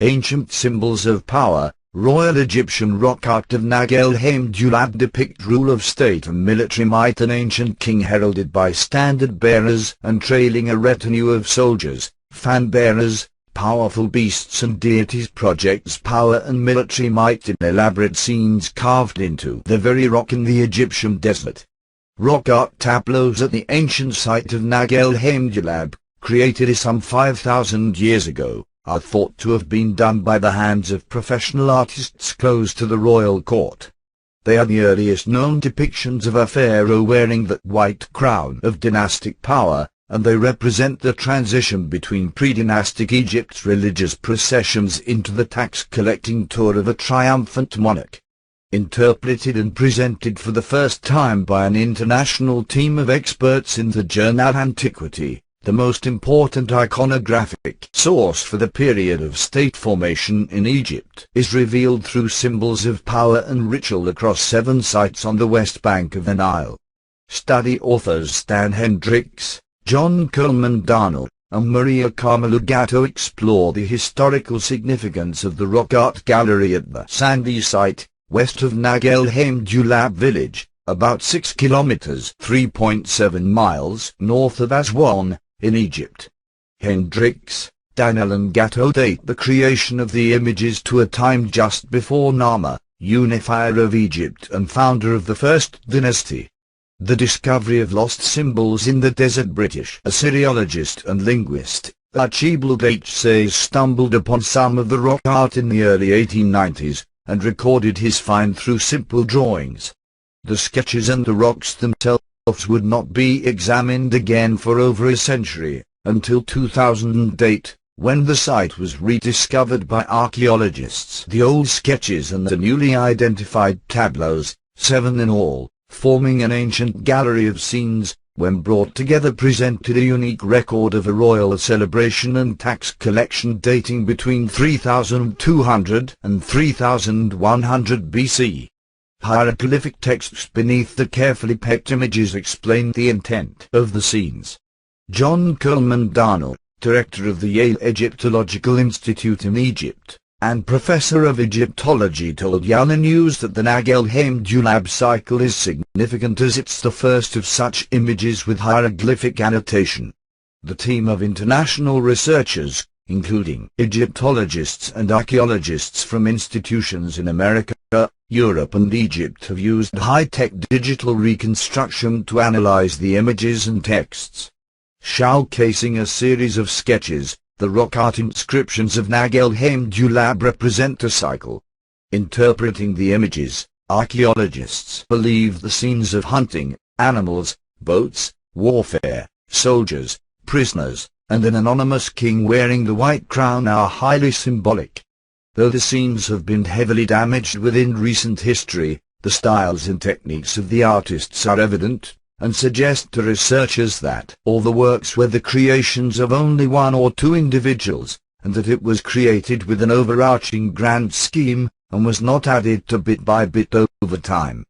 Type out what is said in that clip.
Ancient symbols of power. Royal Egyptian rock art of Nag el-Hamdulab depict rule of state and military might. An ancient king heralded by standard bearers and trailing a retinue of soldiers, fan bearers, powerful beasts and deities projects power and military might in elaborate scenes carved into the very rock in the Egyptian desert. Rock art tableaus at the ancient site of Nag el-Hamdulab, created some 5,000 years ago, are thought to have been done by the hands of professional artists close to the royal court. They are the earliest known depictions of a pharaoh wearing that white crown of dynastic power, and they represent the transition between pre-dynastic Egypt's religious processions into the tax-collecting tour of a triumphant monarch. Interpreted and presented for the first time by an international team of experts in the journal Antiquity, the most important iconographic source for the period of state formation in Egypt is revealed through symbols of power and ritual across 7 sites on the west bank of the Nile. Study authors Stan Hendricks, John Coleman Darnell, and Maria Carmelo Gatto explore the historical significance of the rock art gallery at the sandy site, west of Nag el-Hamdulab village, about 6 kilometers (3.7 miles) north of Aswan, in Egypt. Hendricks, Darnell and Gatto date the creation of the images to a time just before Narmer, unifier of Egypt and founder of the First Dynasty. The discovery of lost symbols in the desert. British Assyriologist and linguist Archibald H. Sayers stumbled upon some of the rock art in the early 1890s, and recorded his find through simple drawings. The sketches and the rocks themselves would not be examined again for over a century, until 2008, when the site was rediscovered by archaeologists. The old sketches and the newly identified tableaus, 7 in all, forming an ancient gallery of scenes, when brought together presented a unique record of a royal celebration and tax collection dating between 3200 and 3100 BC. Hieroglyphic texts beneath the carefully pecked images explain the intent of the scenes. John Coleman Darnell, director of the Yale Egyptological Institute in Egypt, and professor of Egyptology, told Yale News that the Nag el-Hamdulab cycle is significant as it's the first of such images with hieroglyphic annotation. The team of international researchers, including Egyptologists and archaeologists from institutions in America, Europe and Egypt, have used high-tech digital reconstruction to analyze the images and texts. Showcasing a series of sketches, the rock art inscriptions of Nag el-Hamdulab represent a cycle. Interpreting the images, archaeologists believe the scenes of hunting, animals, boats, warfare, soldiers, prisoners, and an anonymous king wearing the white crown are highly symbolic. Though the scenes have been heavily damaged within recent history, the styles and techniques of the artists are evident, and suggest to researchers that all the works were the creations of only 1 or 2 individuals, and that it was created with an overarching grand scheme, and was not added to bit by bit over time.